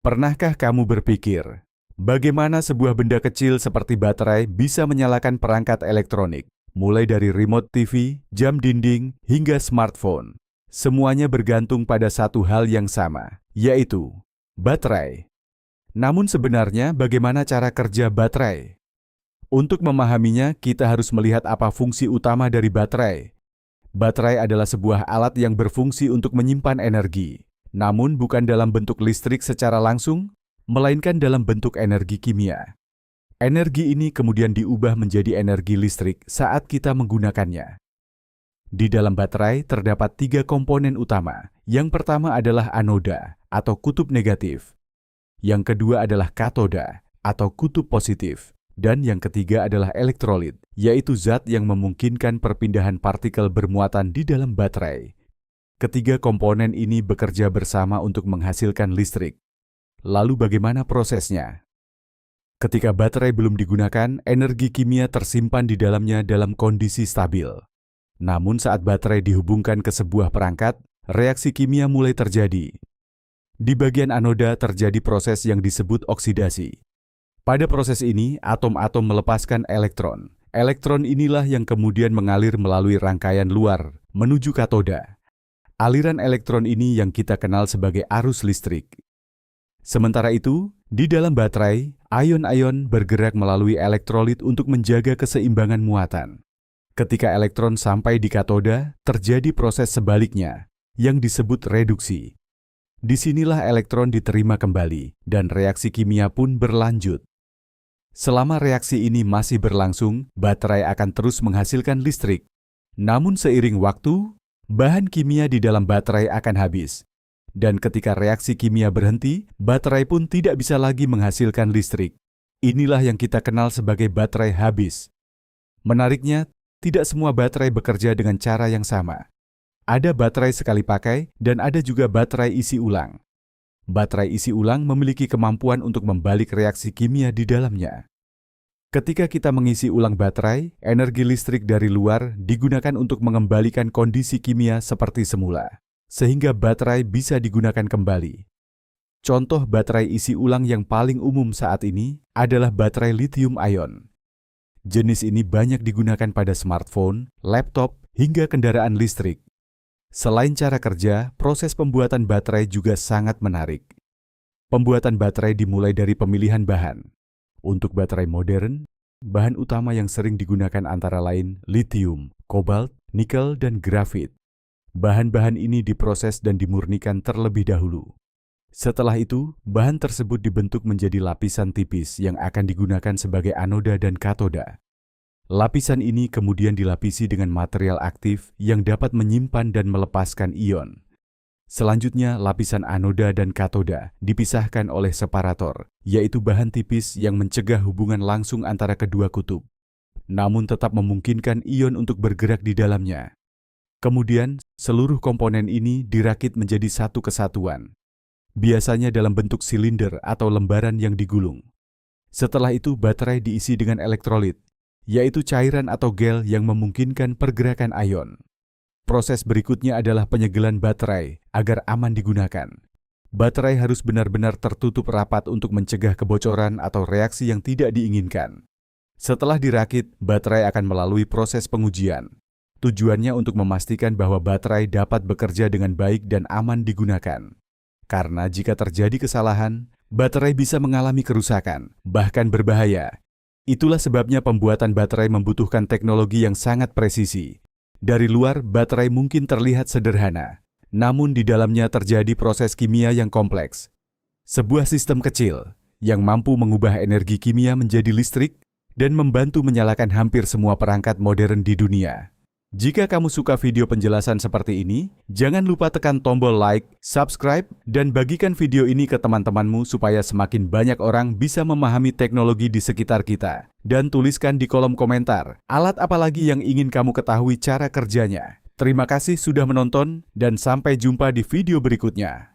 Pernahkah kamu berpikir, bagaimana sebuah benda kecil seperti baterai bisa menyalakan perangkat elektronik, mulai dari remote TV, jam dinding, hingga smartphone? Semuanya bergantung pada satu hal yang sama, yaitu baterai. Namun sebenarnya bagaimana cara kerja baterai? Untuk memahaminya, kita harus melihat apa fungsi utama dari baterai. Baterai adalah sebuah alat yang berfungsi untuk menyimpan energi, namun bukan dalam bentuk listrik secara langsung, melainkan dalam bentuk energi kimia. Energi ini kemudian diubah menjadi energi listrik saat kita menggunakannya. Di dalam baterai terdapat 3 komponen utama. Yang pertama adalah anoda atau kutub negatif. Yang kedua adalah katoda atau kutub positif. Dan yang ketiga adalah elektrolit, yaitu zat yang memungkinkan perpindahan partikel bermuatan di dalam baterai. Ketiga komponen ini bekerja bersama untuk menghasilkan listrik. Lalu bagaimana prosesnya? Ketika baterai belum digunakan, energi kimia tersimpan di dalamnya dalam kondisi stabil. Namun saat baterai dihubungkan ke sebuah perangkat, reaksi kimia mulai terjadi. Di bagian anoda terjadi proses yang disebut oksidasi. Pada proses ini, atom-atom melepaskan elektron. Elektron inilah yang kemudian mengalir melalui rangkaian luar menuju katoda. Aliran elektron ini yang kita kenal sebagai arus listrik. Sementara itu, di dalam baterai, ion-ion bergerak melalui elektrolit untuk menjaga keseimbangan muatan. Ketika elektron sampai di katoda, terjadi proses sebaliknya, yang disebut reduksi. Disinilah elektron diterima kembali, dan reaksi kimia pun berlanjut. Selama reaksi ini masih berlangsung, baterai akan terus menghasilkan listrik. Namun seiring waktu, bahan kimia di dalam baterai akan habis. Dan ketika reaksi kimia berhenti, baterai pun tidak bisa lagi menghasilkan listrik. Inilah yang kita kenal sebagai baterai habis. Menariknya, tidak semua baterai bekerja dengan cara yang sama. Ada baterai sekali pakai dan ada juga baterai isi ulang. Baterai isi ulang memiliki kemampuan untuk membalik reaksi kimia di dalamnya. Ketika kita mengisi ulang baterai, energi listrik dari luar digunakan untuk mengembalikan kondisi kimia seperti semula, sehingga baterai bisa digunakan kembali. Contoh baterai isi ulang yang paling umum saat ini adalah baterai lithium-ion. Jenis ini banyak digunakan pada smartphone, laptop, hingga kendaraan listrik. Selain cara kerja, proses pembuatan baterai juga sangat menarik. Pembuatan baterai dimulai dari pemilihan bahan. Untuk baterai modern, bahan utama yang sering digunakan antara lain lithium, kobalt, nikel, dan grafit. Bahan-bahan ini diproses dan dimurnikan terlebih dahulu. Setelah itu, bahan tersebut dibentuk menjadi lapisan tipis yang akan digunakan sebagai anoda dan katoda. Lapisan ini kemudian dilapisi dengan material aktif yang dapat menyimpan dan melepaskan ion. Selanjutnya, lapisan anoda dan katoda dipisahkan oleh separator, yaitu bahan tipis yang mencegah hubungan langsung antara kedua kutub, namun tetap memungkinkan ion untuk bergerak di dalamnya. Kemudian, seluruh komponen ini dirakit menjadi satu kesatuan, biasanya dalam bentuk silinder atau lembaran yang digulung. Setelah itu, baterai diisi dengan elektrolit, yaitu cairan atau gel yang memungkinkan pergerakan ion. Proses berikutnya adalah penyegelan baterai agar aman digunakan. Baterai harus benar-benar tertutup rapat untuk mencegah kebocoran atau reaksi yang tidak diinginkan. Setelah dirakit, baterai akan melalui proses pengujian. Tujuannya untuk memastikan bahwa baterai dapat bekerja dengan baik dan aman digunakan. Karena jika terjadi kesalahan, baterai bisa mengalami kerusakan, bahkan berbahaya. Itulah sebabnya pembuatan baterai membutuhkan teknologi yang sangat presisi. Dari luar, baterai mungkin terlihat sederhana, namun di dalamnya terjadi proses kimia yang kompleks. Sebuah sistem kecil yang mampu mengubah energi kimia menjadi listrik dan membantu menyalakan hampir semua perangkat modern di dunia. Jika kamu suka video penjelasan seperti ini, jangan lupa tekan tombol like, subscribe, dan bagikan video ini ke teman-temanmu supaya semakin banyak orang bisa memahami teknologi di sekitar kita. Dan tuliskan di kolom komentar, alat apa lagi yang ingin kamu ketahui cara kerjanya. Terima kasih sudah menonton, dan sampai jumpa di video berikutnya.